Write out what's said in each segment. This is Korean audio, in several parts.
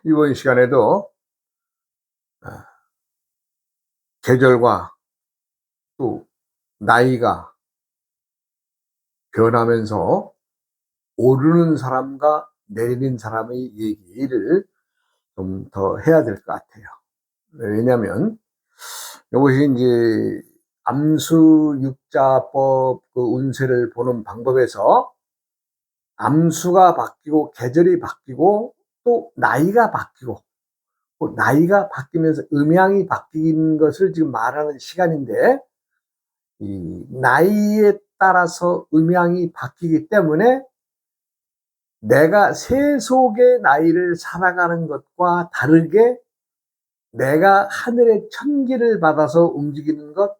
이번 시간에도 어, 계절과 또 나이가 변하면서 오르는 사람과 내리는 사람의 얘기를 좀 더 해야 될 것 같아요. 왜냐하면 이것이 이제 암수육자법 그 운세를 보는 방법에서 암수가 바뀌고 계절이 바뀌고 또 나이가 바뀌고 또 나이가 바뀌면서 음양이 바뀐 것을 지금 말하는 시간인데, 이 나이에 따라서 음양이 바뀌기 때문에 내가 세속의 나이를 살아가는 것과 다르게 내가 하늘의 천기를 받아서 움직이는 것,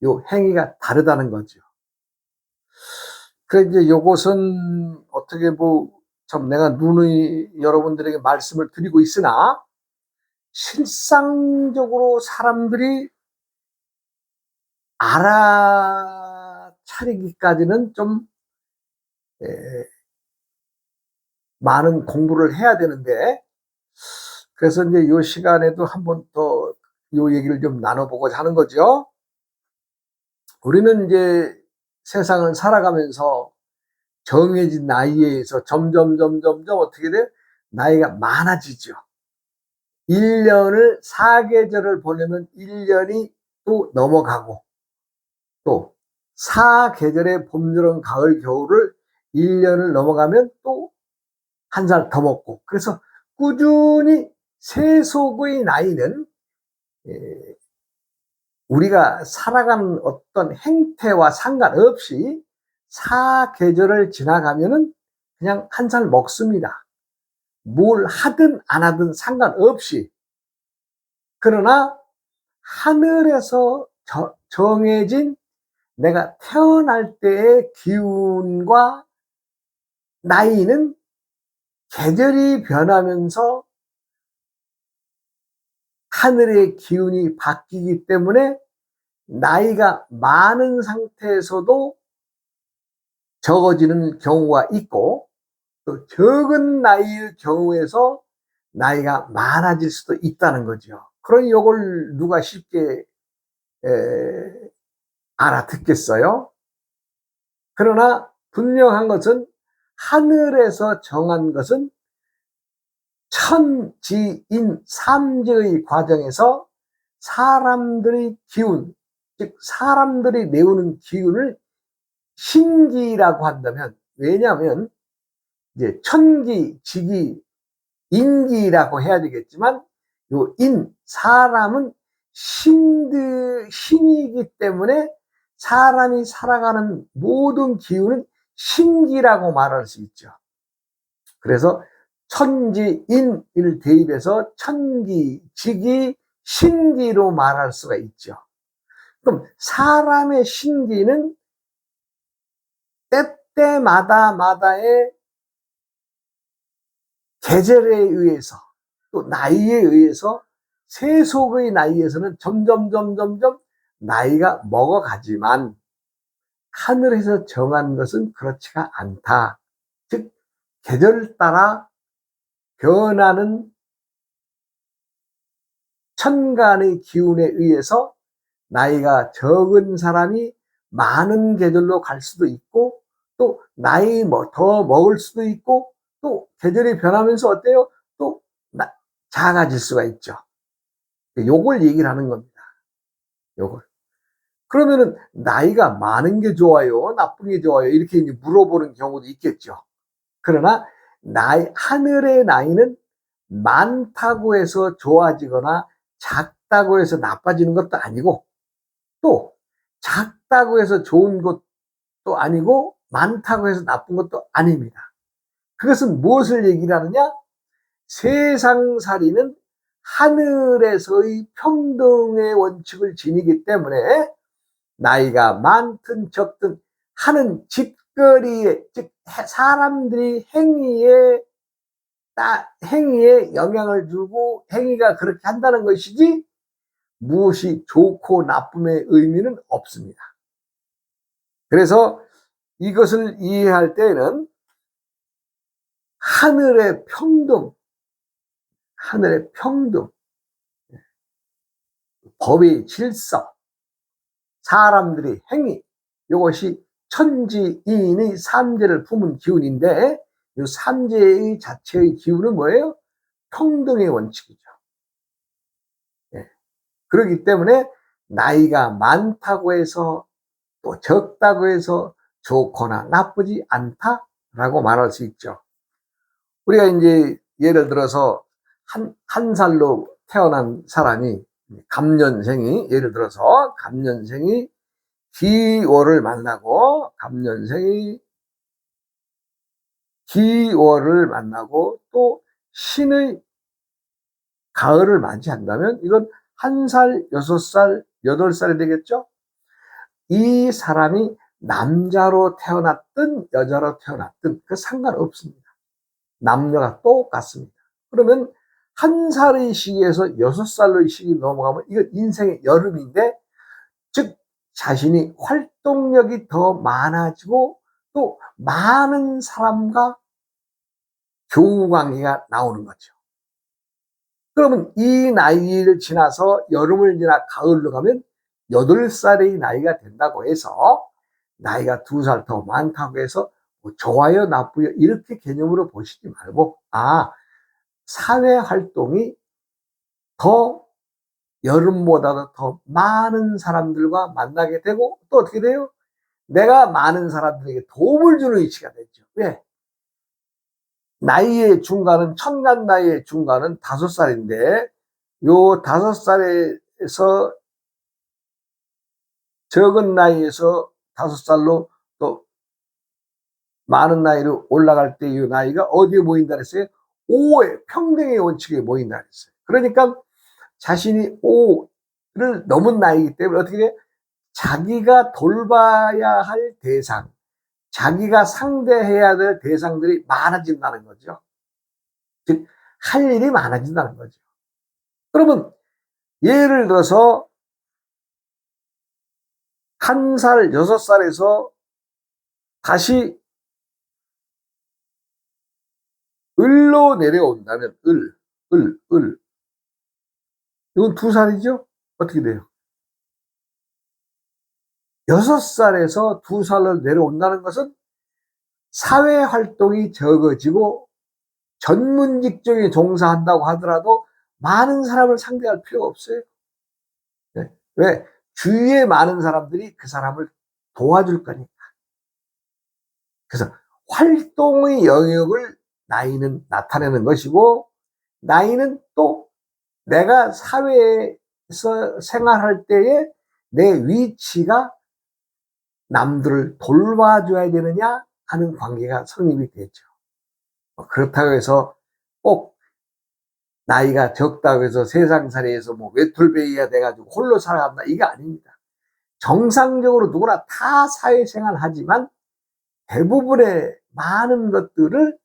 요 행위가 다르다는 거죠. 그 이제 요것은 어떻게 참 내가 누누이 여러분들에게 말씀을 드리고 있으나 실상적으로 사람들이 알아차리기까지는 좀 많은 공부를 해야 되는데, 그래서 이제 요 시간에도 한번 더 요 얘기를 좀 나눠보고자 하는 거죠. 우리는 이제 세상을 살아가면서 정해진 나이에 의해서 점점 어떻게 돼요? 나이가 많아지죠. 1년을 4계절을 보내면 1년이 또 넘어가고, 또 4계절의 봄, 여름, 가을, 겨울을 1년을 넘어가면 또 한 살 더 먹고, 그래서 꾸준히 세속의 나이는 우리가 살아가는 어떤 행태와 상관없이 4계절을 지나가면은 그냥 한 살 먹습니다. 뭘 하든 안 하든 상관없이. 그러나 하늘에서 정해진 내가 태어날 때의 기운과 나이는 계절이 변하면서 하늘의 기운이 바뀌기 때문에 나이가 많은 상태에서도 적어지는 경우가 있고, 또 적은 나이의 경우에서 나이가 많아질 수도 있다는 거죠. 그러니 이걸 누가 쉽게 알아듣겠어요? 그러나 분명한 것은 하늘에서 정한 것은 천지인 삼재의 과정에서 사람들의 기운, 즉 사람들이 내오는 기운을 신기라고 한다면, 왜냐하면 이제 천기, 지기, 인기라고 해야 되겠지만, 요 사람은 신이기 때문에 사람이 살아가는 모든 기운은 신기라고 말할 수 있죠. 그래서 천지인을 대입해서 천기, 지기, 신기로 말할 수가 있죠. 그럼 사람의 신기는 때때마다의 계절에 의해서 또 나이에 의해서, 세속의 나이에서는 점점 나이가 먹어가지만 하늘에서 정한 것은 그렇지가 않다. 즉 계절을 따라 변하는 천간의 기운에 의해서 나이가 적은 사람이 많은 계절로 갈 수도 있고, 또 나이 더 먹을 수도 있고, 또 계절이 변하면서 어때요? 또 작아질 수가 있죠. 요걸 얘기를 하는 겁니다. 요걸. 그러면은 나이가 많은 게 좋아요, 나쁜 게 좋아요, 이렇게 이제 물어보는 경우도 있겠죠. 그러나 하늘의 나이는 많다고 해서 좋아지거나 작다고 해서 나빠지는 것도 아니고, 또 작다고 해서 좋은 것도 아니고 많다고 해서 나쁜 것도 아닙니다. 그것은 무엇을 얘기를 하느냐? 세상살이는 하늘에서의 평등의 원칙을 지니기 때문에 나이가 많든 적든 하는 짓거리에, 즉 사람들이 행위에 영향을 주고 행위가 그렇게 한다는 것이지, 무엇이 좋고 나쁨의 의미는 없습니다. 그래서 이것을 이해할 때는 하늘의 평등, 하늘의 평등, 법의 질서, 사람들의 행위, 이것이 천지이인의 삼재를 품은 기운인데, 이 삼재의 자체의 기운은 뭐예요? 평등의 원칙이죠. 예. 그렇기 때문에 나이가 많다고 해서 또 적다고 해서 좋거나 나쁘지 않다라고 말할 수 있죠. 우리가 이제 예를 들어서 한 살로 태어난 사람이 갑년생이, 예를 들어서 갑년생이 기월을 만나고, 갑년생이 기월을 만나고 또 신의 가을을 맞이한다면 이건 1살, 6살, 8살이 되겠죠? 이 사람이 남자로 태어났든 여자로 태어났든 그 상관없습니다. 남녀가 똑같습니다. 그러면 1살의 시기에서 6살의 시기 넘어가면 이건 인생의 여름인데, 즉 자신이 활동력이 더 많아지고 또 많은 사람과 교우관계가 나오는 거죠. 그러면 이 나이를 지나서 여름을 지나 가을로 가면 8살의 나이가 된다고 해서 나이가 2살 더 많다고 해서 뭐 좋아요 나쁘요 이렇게 개념으로 보시지 말고, 사회활동이 더 여름보다도 더 많은 사람들과 만나게 되고 또 어떻게 돼요? 내가 많은 사람들에게 도움을 주는 위치가 되죠. 왜? 나이의 중간은, 천간 나이의 중간은 5살인데 요 5살에서 적은 나이에서 5살로 또 많은 나이로 올라갈 때 이 나이가 어디에 모인다 그랬어요? 5의 평등의 원칙에 모인다 그랬어요. 그러니까 자신이 5를 넘은 나이이기 때문에 어떻게 돼? 자기가 돌봐야 할 대상, 자기가 상대해야 될 대상들이 많아진다는 거죠. 즉, 할 일이 많아진다는 거죠. 그러면 예를 들어서 1살, 6살에서 다시 을로 내려온다면, 을. 이건 2살이죠? 어떻게 돼요? 6살에서 2살로 내려온다는 것은 사회활동이 적어지고 전문 직종에 종사한다고 하더라도 많은 사람을 상대할 필요가 없어요. 네. 왜? 주위에 많은 사람들이 그 사람을 도와줄 거니까. 그래서 활동의 영역을 나이는 나타내는 것이고, 나이는 또 내가 사회에서 생활할 때에 내 위치가 남들을 돌봐줘야 되느냐 하는 관계가 성립이 되죠. 그렇다고 해서 꼭 나이가 적다고 해서 세상살이에서 뭐 외톨배기가 돼가지고 홀로 살아간다, 이게 아닙니다. 정상적으로 누구나 다 사회생활 하지만 대부분의 많은 것들을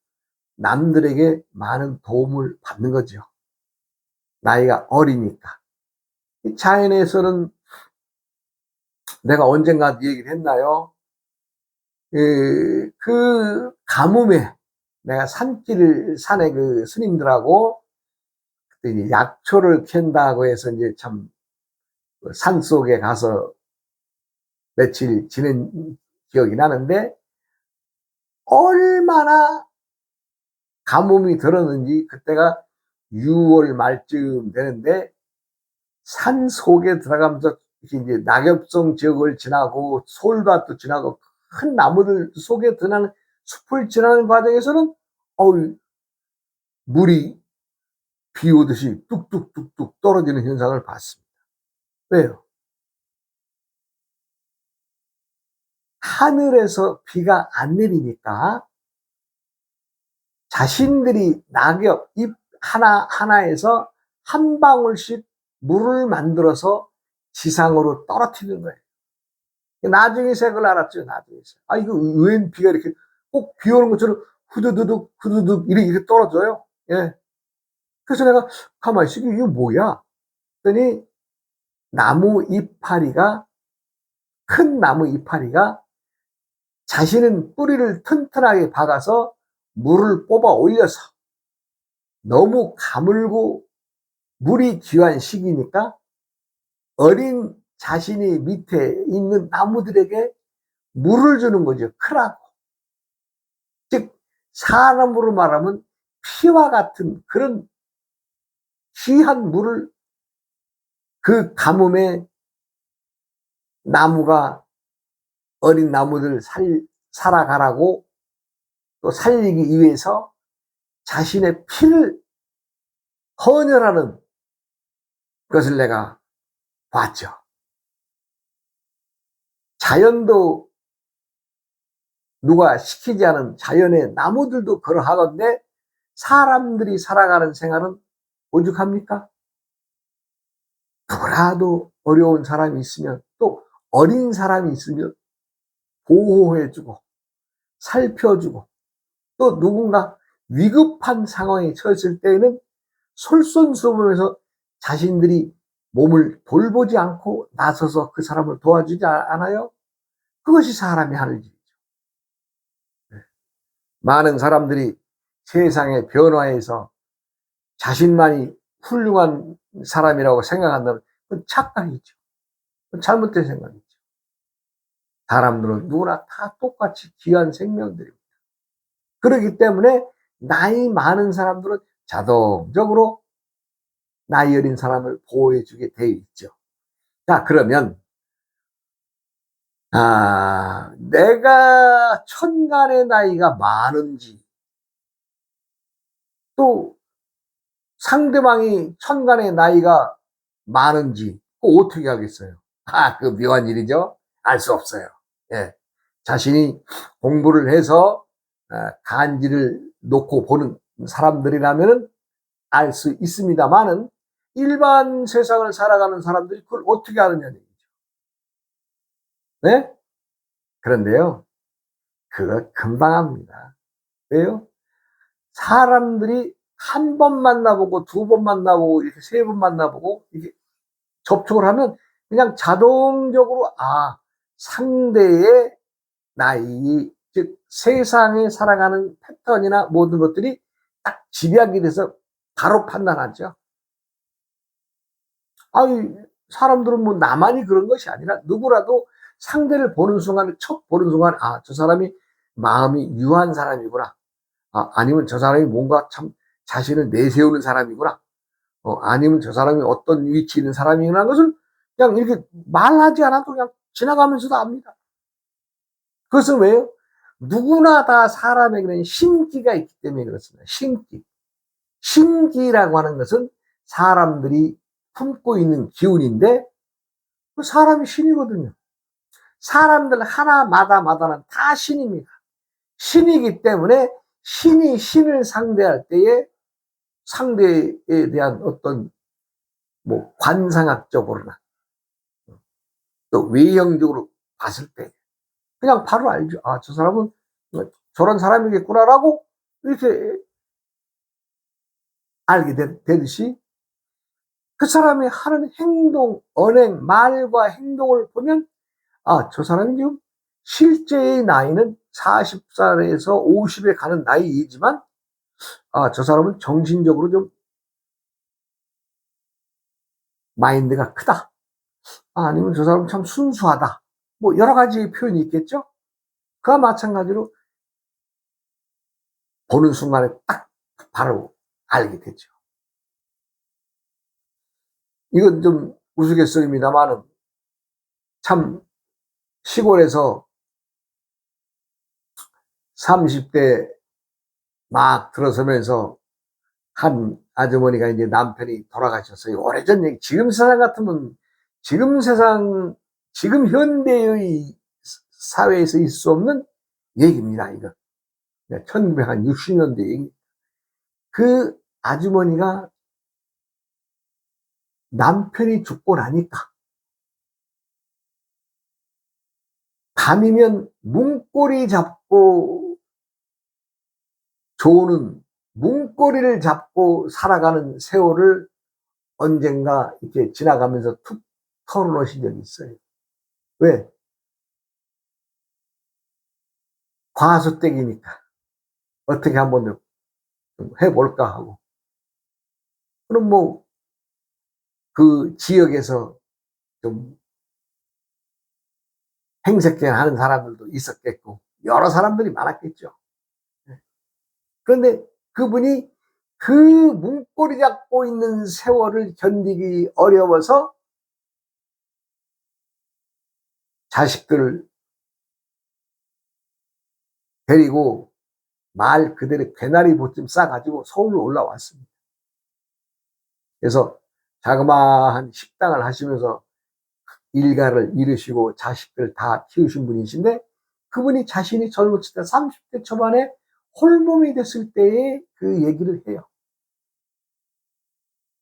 남들에게 많은 도움을 받는 거죠. 나이가 어리니까. 자연에서는 내가 언젠가 얘기를 했나요? 그 가뭄에 내가 산에 그 스님들하고 그때 이제 약초를 캔다고 해서 이제 참 산 속에 가서 며칠 지낸 기억이 나는데, 얼마나 가뭄이 들었는지, 그때가 6월 말쯤 되는데 산 속에 들어가면서 이제 낙엽성 지역을 지나고 솔밭도 지나고 큰 나무들 속에 드나는 숲을 지나는 과정에서는 물이 비 오듯이 뚝뚝뚝뚝 떨어지는 현상을 봤습니다. 왜요? 하늘에서 비가 안 내리니까 자신들이 낙엽 잎 하나하나에서 한 방울씩 물을 만들어서 지상으로 떨어뜨리는 거예요. 나중에서 그걸 알았죠. 나중에서. 이거 웬 비가 이렇게 꼭 비 오는 것처럼 후두두둑 후두둑 이렇게 떨어져요. 예. 그래서 내가 가만히 있으니 이게 뭐야? 그랬더니 큰 나무 이파리가 자신은 뿌리를 튼튼하게 박아서 물을 뽑아 올려서 너무 가물고 물이 귀한 시기니까 어린 자신이 밑에 있는 나무들에게 물을 주는 거죠. 크라고. 즉 사람으로 말하면 피와 같은 그런 귀한 물을 그 가뭄에 나무가 어린 나무들 살아가라고 또 살리기 위해서 자신의 피를 헌혈하는 것을 내가 봤죠. 자연도 누가 시키지 않은 자연의 나무들도 그러하건대 사람들이 살아가는 생활은 오죽합니까? 누구라도 어려운 사람이 있으면 또 어린 사람이 있으면 보호해주고 살펴주고 또 누군가 위급한 상황에 처했을 때에는 솔선수범해서 자신들이 몸을 돌보지 않고 나서서 그 사람을 도와주지 않아요? 그것이 사람이 하는 일이죠. 많은 사람들이 세상의 변화에서 자신만이 훌륭한 사람이라고 생각한다면 그건 착각이죠. 그건 잘못된 생각이죠. 사람들은 누구나 다 똑같이 귀한 생명들입니다. 그렇기 때문에 나이 많은 사람들은 자동적으로 나이 어린 사람을 보호해주게 되어 있죠. 자, 그러면 내가 천간의 나이가 많은지 또 상대방이 천간의 나이가 많은지 어떻게 하겠어요? 그 묘한 일이죠. 알 수 없어요. 예. 자신이 공부를 해서 간지를 놓고 보는 사람들이라면 알 수 있습니다만은 일반 세상을 살아가는 사람들이 그걸 어떻게 아느냐는 얘기죠. 네? 그런데요, 그거 금방 합니다. 왜요? 사람들이 한 번 만나보고 두 번 만나보고 이렇게 세 번 만나보고 이게 접촉을 하면 그냥 자동적으로 상대의 나이, 즉 세상에 살아가는 패턴이나 모든 것들이 딱 집약이 돼서 바로 판단하죠. 사람들은 뭐 나만이 그런 것이 아니라 누구라도 상대를 보는 순간에 첫 보는 순간 저 사람이 마음이 유한 사람이구나. 아니면 저 사람이 뭔가 참 자신을 내세우는 사람이구나. 아니면 저 사람이 어떤 위치에 있는 사람이구나 하는 것을 그냥 이렇게 말하지 않아도 그냥 지나가면서도 압니다. 그것은 왜요? 누구나 다 사람에게는 심기가 있기 때문에 그렇습니다. 심기. 심기라고 하는 것은 사람들이 품고 있는 기운인데 그 사람이 신이거든요. 사람들 하나마다는 다 신입니다. 신이기 때문에 신이 신을 상대할 때에 상대에 대한 어떤 뭐 관상학적으로나 또 외형적으로 봤을 때 그냥 바로 알죠. 저 사람은 저런 사람이겠구나라고 이렇게 알게 되듯이 그 사람이 하는 행동, 언행, 말과 행동을 보면 저 사람이 지금 실제의 나이는 40살에서 50에 가는 나이이지만 저 사람은 정신적으로 좀 마인드가 크다. 아니면 저 사람은 참 순수하다. 뭐 여러 가지 표현이 있겠죠. 그와 마찬가지로 보는 순간에 딱 바로 알게 되죠. 이건 좀 우스갯소리입니다만은 참 시골에서 30대 막 들어서면서 한 아주머니가 이제 남편이 돌아가셨어요. 오래전 얘기. 지금 세상 같으면 지금 현대의 사회에서 있을 수 없는 얘기입니다. 이거 1960년대 얘기. 그 아주머니가 남편이 죽고 나니까 밤이면 문고리 잡고 조는 문고리를 잡고 살아가는 세월을 언젠가 이렇게 지나가면서 툭 털어놓으신 적이 있어요. 왜? 과수댁이니까 어떻게 한번 해볼까 하고. 그럼 뭐 그 지역에서 좀 행색하는 사람들도 있었겠고 여러 사람들이 많았겠죠. 그런데 그분이 그 문고리 잡고 있는 세월을 견디기 어려워서 자식들을 데리고 말 그대로 개나리 보쯤 싸가지고 서울로 올라왔습니다. 그래서 자그마한 식당을 하시면서 일가를 이루시고 자식들 다 키우신 분이신데, 그분이 자신이 젊었을 때 30대 초반에 홀몸이 됐을 때의 그 얘기를 해요.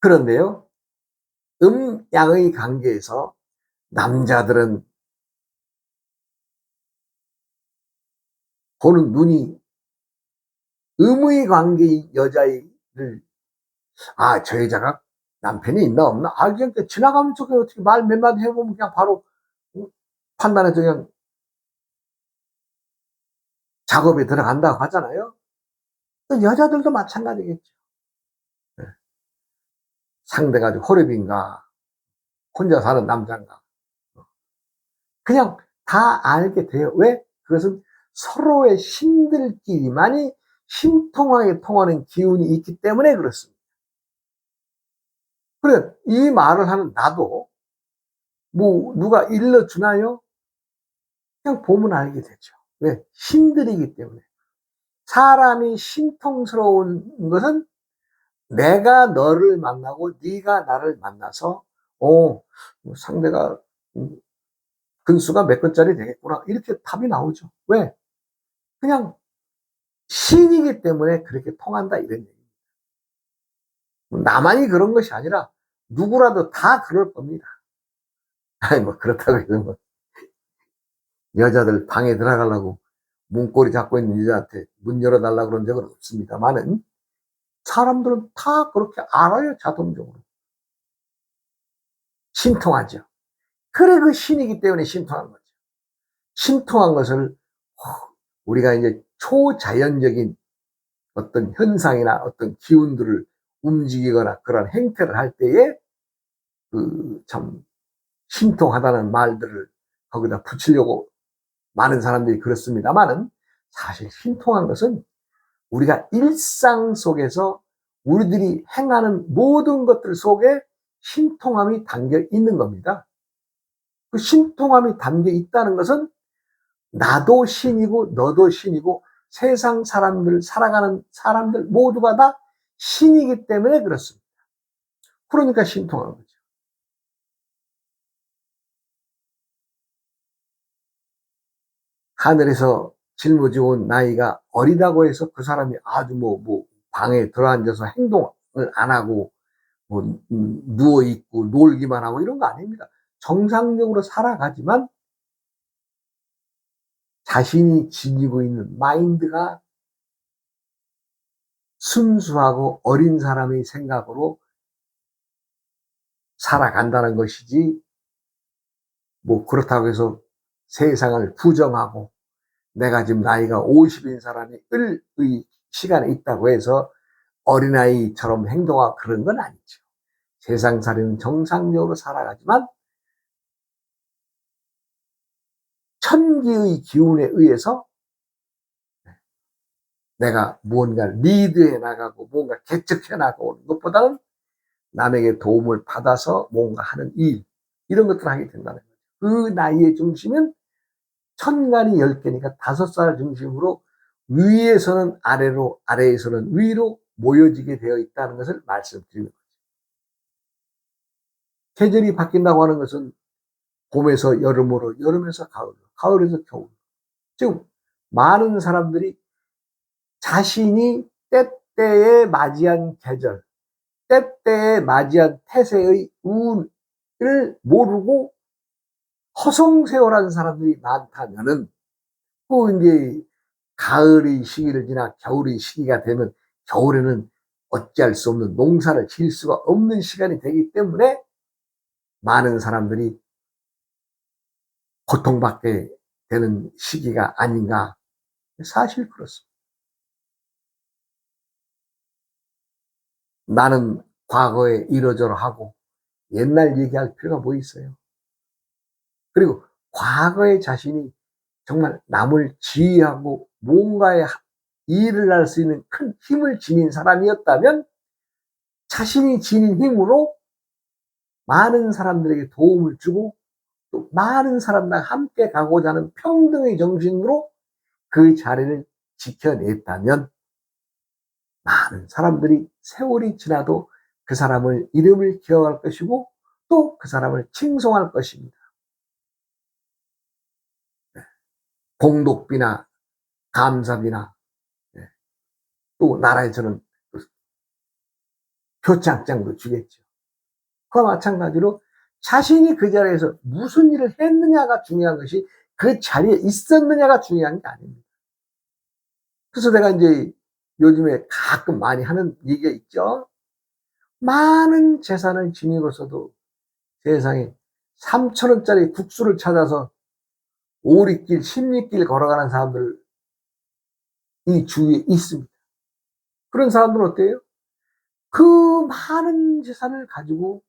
그런데요, 양의 관계에서 남자들은 보는 눈이 음의 관계의 여자를, 아, 저 여자가 남편이 있나 없나, 아, 그냥 지나가면서 어떻게 말 몇 마디 해보면 그냥 바로 판단해서 그냥 작업에 들어간다고 하잖아요. 여자들도 마찬가지겠죠. 상대가 호랩인가, 혼자 사는 남자인가, 그냥 다 알게 돼요. 왜? 그것은 서로의 신들끼리만이 신통하게 통하는 기운이 있기 때문에 그렇습니다. 그래, 이 말을 하는 나도 뭐 누가 일러주나요? 그냥 보면 알게 되죠. 왜? 신들이기 때문에. 사람이 신통스러운 것은 내가 너를 만나고 네가 나를 만나서 상대가 근수가 몇 건짜리 되겠구나, 이렇게 답이 나오죠. 왜? 그냥 신이기 때문에 그렇게 통한다, 이런 얘기입니다. 나만이 그런 것이 아니라 누구라도 다 그럴 겁니다. 아니 뭐 그렇다고 해서 뭐 여자들 방에 들어가려고 문고리 잡고 있는 여자한테 문 열어달라고 그런 적은 없습니다만은, 사람들은 다 그렇게 알아요. 자동적으로 신통하죠. 그래, 그 신이기 때문에 신통한 거죠. 신통한 것을 우리가 이제 초자연적인 어떤 현상이나 어떤 기운들을 움직이거나 그런 행태를 할 때에 그 참 신통하다는 말들을 거기다 붙이려고 많은 사람들이 그렇습니다만은, 사실 신통한 것은 우리가 일상 속에서 우리들이 행하는 모든 것들 속에 신통함이 담겨 있는 겁니다. 그 신통함이 담겨 있다는 것은 나도 신이고 너도 신이고 세상 사람들, 살아가는 사람들 모두가 다 신이기 때문에 그렇습니다. 그러니까 신통한 거죠. 하늘에서 짊어지고 온 나이가 어리다고 해서 그 사람이 아주 방에 들어앉아서 행동을 안 하고 누워 있고 놀기만 하고 이런 거 아닙니다. 정상적으로 살아가지만 자신이 지니고 있는 마인드가 순수하고 어린 사람의 생각으로 살아간다는 것이지, 그렇다고 해서 세상을 부정하고 내가 지금 나이가 50인 사람이 을의 시간에 있다고 해서 어린아이처럼 행동하고 그런 건 아니죠. 세상살이는 정상적으로 살아가지만 천기의 기운에 의해서 내가 무언가 리드해 나가고 뭔가 개척해 나가는 것보다는 남에게 도움을 받아서 뭔가 하는 일, 이런 것들을 하게 된다는 거죠. 그 나이의 중심은 천간이 10개니까 5살 중심으로 위에서는 아래로, 아래에서는 위로 모여지게 되어 있다는 것을 말씀드리는 거죠. 계절이 바뀐다고 하는 것은 봄에서 여름으로, 여름에서 가을로, 가을에서 겨울. 즉 많은 사람들이 자신이 때때에 맞이한 계절, 때때에 맞이한 태세의 운을 모르고 허송세월한 사람들이 많다면은, 그 이제 가을의 시기를 지나 겨울의 시기가 되면 겨울에는 어찌할 수 없는 농사를 지을 수가 없는 시간이 되기 때문에 많은 사람들이 고통받게 되는 시기가 아닌가. 사실 그렇습니다. 나는 과거에 이러저러 하고 옛날 얘기할 필요가 뭐 있어요. 그리고 과거의 자신이 정말 남을 지휘하고 뭔가의 일을 할 수 있는 큰 힘을 지닌 사람이었다면 자신이 지닌 힘으로 많은 사람들에게 도움을 주고 또 많은 사람과 함께 가고자 하는 평등의 정신으로 그 자리를 지켜냈다면 많은 사람들이 세월이 지나도 그 사람을 이름을 기억할 것이고 또 그 사람을 칭송할 것입니다. 공덕비나 감사비나 또 나라에서는 표창장도 주겠죠. 그와 마찬가지로 자신이 그 자리에서 무슨 일을 했느냐가 중요한 것이 그 자리에 있었느냐가 중요한 게 아닙니다. 그래서 내가 이제 요즘에 가끔 많이 하는 얘기가 있죠. 많은 재산을 지니고서도 세상에 3,000원짜리 국수를 찾아서 오리길, 십리길 걸어가는 사람들 이 주위에 있습니다. 그런 사람들은 어때요? 그 많은 재산을 가지고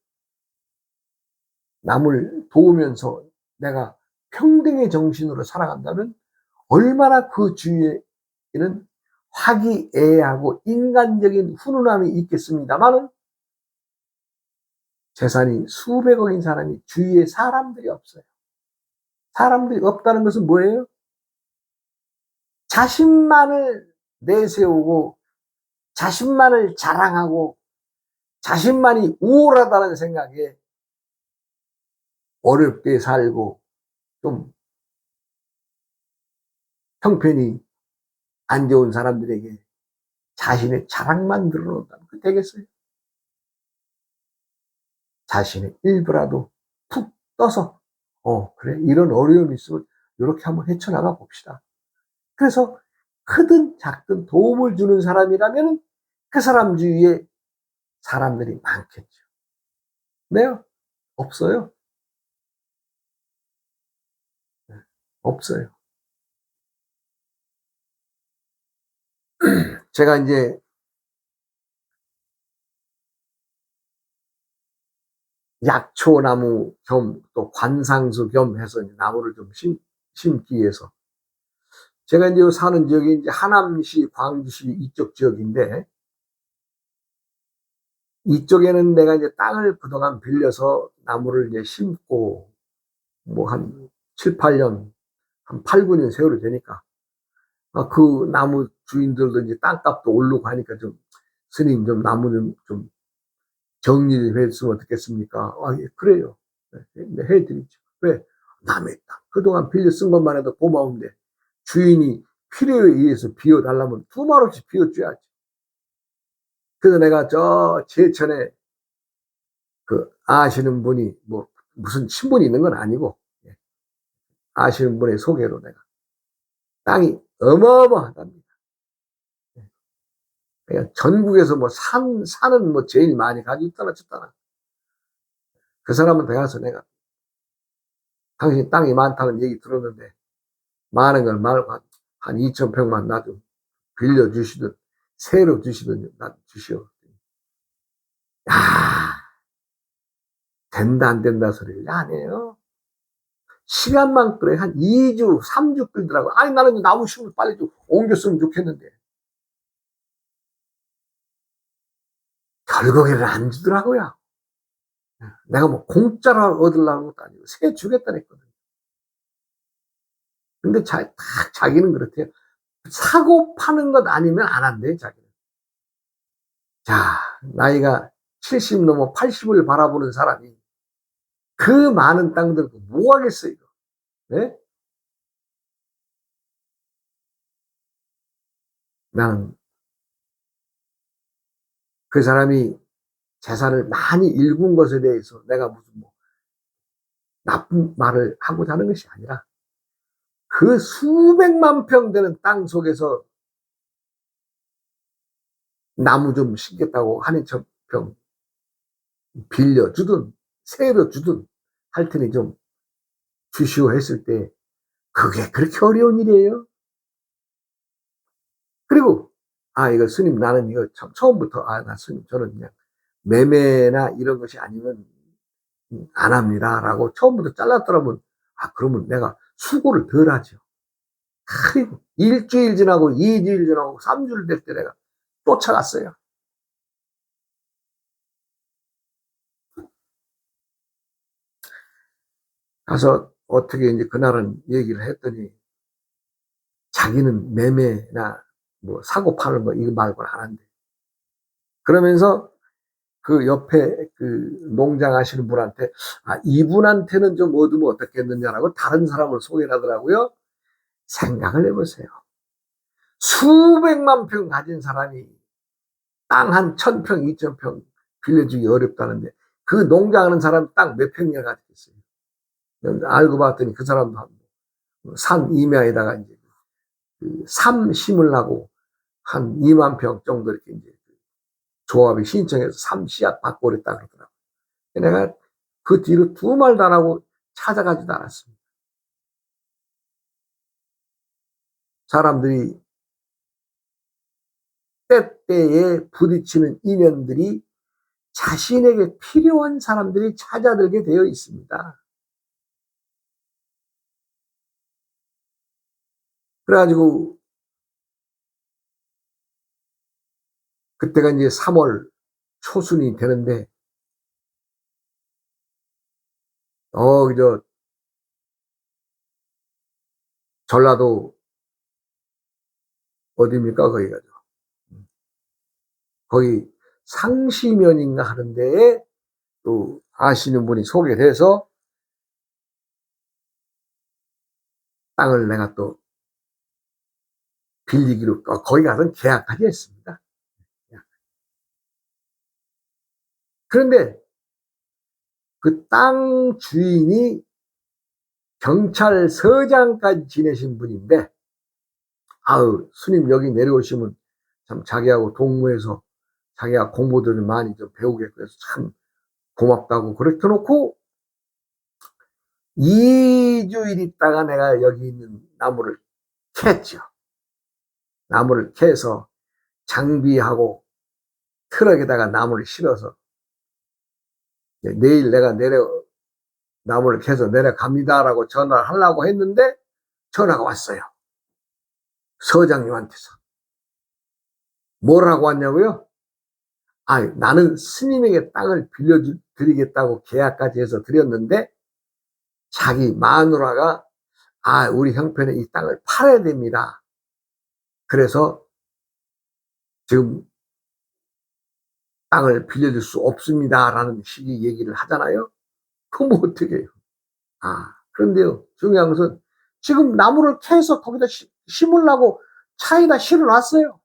남을 도우면서 내가 평등의 정신으로 살아간다면 얼마나 그 주위에는 화기애애하고 인간적인 훈훈함이 있겠습니다만은 재산이 수백억인 사람이 주위에 사람들이 없어요. 사람들이 없다는 것은 뭐예요? 자신만을 내세우고 자신만을 자랑하고 자신만이 우월하다는 생각에 어렵게 살고 좀 형편이 안 좋은 사람들에게 자신의 자랑만 드러낸다면 그 되겠어요? 자신의 일부라도 푹 떠서 그래 이런 어려움이 있으면 이렇게 한번 헤쳐나가 봅시다. 그래서 크든 작든 도움을 주는 사람이라면 그 사람 주위에 사람들이 많겠죠. 네, 없어요. 없어요. 제가 이제 약초나무 겸 또 관상수 겸 해서 나무를 좀 심기 위해서 제가 이제 사는 지역이 이제 하남시, 광주시 이쪽 지역인데 이쪽에는 내가 이제 땅을 그동안 빌려서 나무를 이제 심고 뭐 한 7, 8년, 한 8, 9년 세월이 되니까 그 나무 주인들도 이제 땅값도 오르고 하니까 좀 스님 좀 나무 좀 정리 좀 해주시면 어떻겠습니까? 예, 그래요. 네, 해드리죠. 왜? 남의 땅. 그동안 빌려 쓴 것만 해도 고마운데 주인이 필요에 의해서 비워달라면 두말 없이 비워줘야지. 그래서 내가 저 제천에 그 아시는 분이 뭐 무슨 친분이 있는 건 아니고 아시는 분의 소개로 내가 땅이 어마어마하답니다. 그냥 전국에서 뭐 산은 뭐 제일 많이 가지고 있다나 쳤다나 그 사람한테 가서 내가 당신 땅이 많다는 얘기 들었는데 많은 걸 말고 한 2,000평만 나 좀 빌려주시든 새로 주시든 나 주시오. 야, 된다 안 된다 소리를 안 해요. 시간만 끌어요. 한 2주, 3주 끌더라고. 아니 나는 나무 심을 빨리 좀 옮겼으면 좋겠는데 결국에는 안 주더라고요. 내가 뭐 공짜로 얻으려는 것도 아니고 새 주겠다 그랬거든. 근데 자기는 그렇대요. 사고 파는 것 아니면 안 한대, 자기는. 자, 나이가 70 넘어 80을 바라보는 사람이 그 많은 땅들 뭐 하겠어, 이거. 네? 나는 그 사람이 재산을 많이 일군 것에 대해서 내가 무슨 뭐 나쁜 말을 하고자 하는 것이 아니라 그 수백만 평 되는 땅 속에서 나무 좀 심겠다고 한 2,000평 빌려주든 새로 주든 할 테니 좀 주시오 했을 때 그게 그렇게 어려운 일이에요. 그리고 이거 스님 나는 이거 참 처음부터 나 스님 저는 그냥 매매나 이런 것이 아니면 안 합니다. 라고 처음부터 잘랐더라면, 그러면 내가 수고를 덜 하죠. 그리고 일주일 지나고, 2주일 지나고, 3주일 될 때 내가 쫓아갔어요. 가서 어떻게 이제 그날은 얘기를 했더니, 자기는 매매나 뭐 사고 파는 거 이거 말고는 안 한대. 그러면서 그 옆에 그 농장 하시는 분한테, 이분한테는 좀 얻으면 어떻겠느냐라고 다른 사람을 소개를 하더라고요. 생각을 해보세요. 수백만 평 가진 사람이 땅 한 1000평, 2000평 빌려주기 어렵다는데, 그 농장하는 사람 땅 몇 평이나 가지겠어요. 알고 봤더니 그 사람도 산 이면에다가 이제 삼 심으려고 한 2만 평 정도 이렇게 이제 조합이 신청해서 삼 씨앗 받고 그랬다 그러더라고요. 내가 그 뒤로 두 말도 안 하고 찾아가지도 않았습니다. 사람들이 때때에 부딪히는 인연들이 자신에게 필요한 사람들이 찾아들게 되어 있습니다. 그래가지고 그때가 이제 3월 초순이 되는데, 그저 전라도 어디입니까? 거기가 거기 상시면인가 하는데 또 아시는 분이 소개돼서 땅을 내가 또 빌리기로 거기 가서 계약까지 했습니다. 그런데 그 땅 주인이 경찰서장까지 지내신 분인데, 스님 여기 내려오시면 참 자기하고 동무해서 자기가 공부도 좀 많이 좀 배우겠고 해서 참 고맙다고 그렇게 놓고 2주일 있다가 내가 여기 있는 나무를 캤죠. 나무를 캐서 장비하고 트럭에다가 나무를 실어서 내일 내가 나무를 캐서 내려갑니다라고 전화를 하려고 했는데 전화가 왔어요. 서장님한테서. 뭐라고 왔냐고요? 나는 스님에게 땅을 빌려드리겠다고 계약까지 해서 드렸는데 자기 마누라가 우리 형편에 이 땅을 팔아야 됩니다. 그래서 지금 땅을 빌려줄 수 없습니다라는 식의 얘기를 하잖아요. 그럼 어떻게 해요? 그런데요, 중요한 것은 지금 나무를 캐서 거기다 심으려고 차에다 실어놨어요.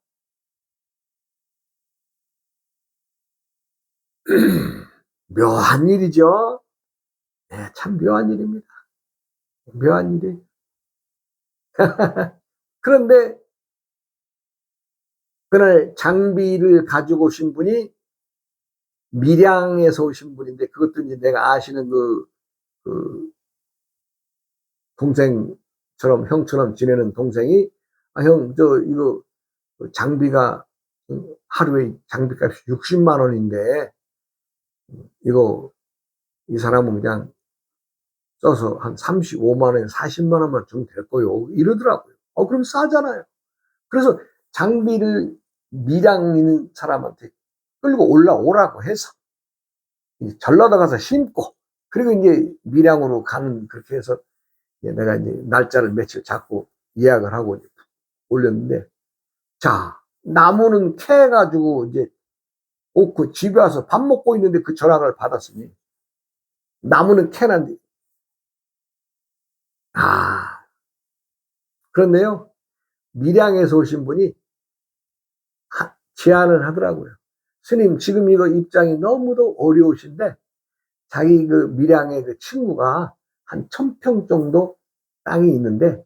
묘한 일이죠. 네, 참 묘한 일입니다. 묘한 일이. 그런데 그날 장비를 가지고 오신 분이 밀양에서 오신 분인데, 그것도 이제 내가 아시는 그 동생처럼, 형처럼 지내는 동생이, 형, 이거 장비가 하루에 장비값이 60만 원인데, 이거 이 사람은 그냥 써서 한 35만 원, 40만 원만 주면 될 거요. 이러더라고요. 그럼 싸잖아요. 그래서 장비를 밀양 있는 사람한테 끌고 올라오라고 해서 전라도 가서 심고, 그리고 이제 밀양으로 가는, 그렇게 해서 내가 이제 날짜를 며칠 잡고 예약을 하고 이제 올렸는데, 자, 나무는 캐가지고 이제 오고 집에 와서 밥 먹고 있는데 그 전화를 받았으니, 나무는 캐는데, 그런데요, 밀양에서 오신 분이 제안을 하더라고요. 스님, 지금 이거 입장이 너무도 어려우신데, 자기 그 밀양의 그 친구가 한 1000평 정도 땅이 있는데,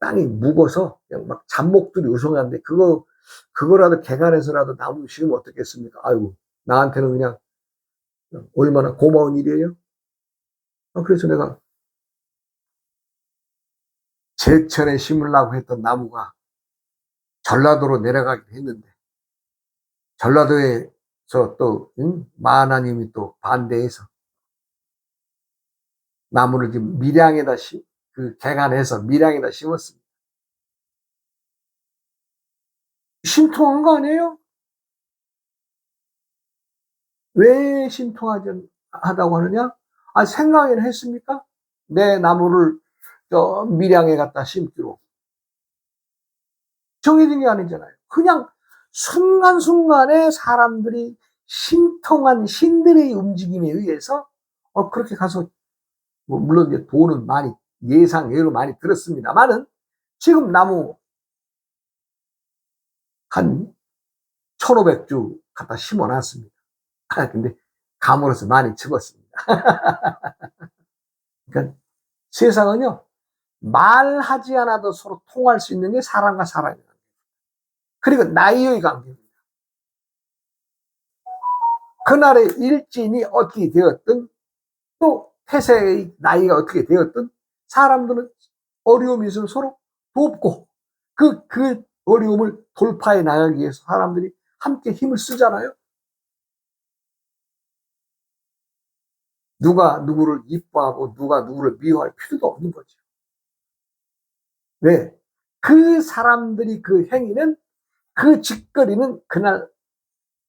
땅이 묵어서 그냥 막 잡목들이 우성한데, 그거라도 개간해서라도 나무 심으면 어떻겠습니까? 아이고, 나한테는 그냥 얼마나 고마운 일이에요? 그래서 내가 제천에 심으려고 했던 나무가 전라도로 내려가기로 했는데, 전라도에 또 마하나님이 또 반대해서 나무를 지금 밀양에다 개간해서 밀양에다 심었습니다. 신통한 거 아니에요? 왜 신통하다고 하느냐? 생각이나 했습니까? 내 나무를 저 밀양에 갖다 심기로. 정해진 게 아니잖아요. 그냥 순간순간에 사람들이 신통한 신들의 움직임에 의해서 그렇게 가서 물론 이제 돈은 많이 예상외로 많이 들었습니다만은 지금 나무 한 1,500주 갖다 심어놨습니다. 근데 감으로서 많이 죽었습니다. 그러니까 세상은요, 말하지 않아도 서로 통할 수 있는 게 사람과 사람이에요. 그리고 나이의 관계입니다. 그날의 일진이 어떻게 되었든 또 태세의 나이가 어떻게 되었든 사람들은 어려움이 있으면 서로 돕고 그 어려움을 돌파해 나가기 위해서 사람들이 함께 힘을 쓰잖아요. 누가 누구를 이뻐하고 누가 누구를 미워할 필요도 없는 거죠. 왜? 그 사람들이 그 행위는 그 짓거리는 그날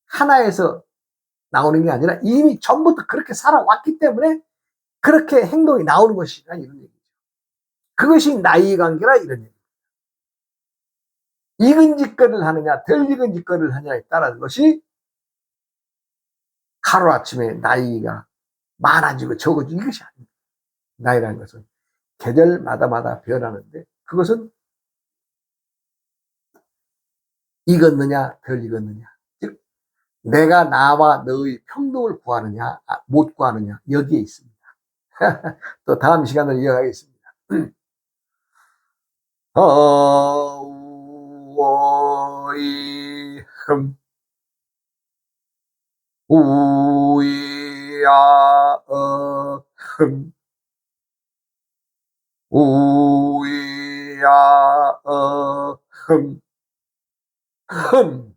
하나에서 나오는 게 아니라 이미 전부터 그렇게 살아왔기 때문에 그렇게 행동이 나오는 것이다 이런 얘기죠. 그것이 나이 관계라 이런 얘기죠. 익은 짓거리를 하느냐 덜 익은 짓거리를 하느냐에 따른 것이 하루아침에 나이가 많아지고 적어지고 이것이 아닙니다. 나이라는 것은 계절마다마다 변하는데 그것은 익었느냐 덜 익었느냐, 즉 내가 나와 너의 평등을 구하느냐 못 구하느냐 여기에 있습니다. 또 다음 시간을 이어가겠습니다. 어우어이 우이야 우이야 흠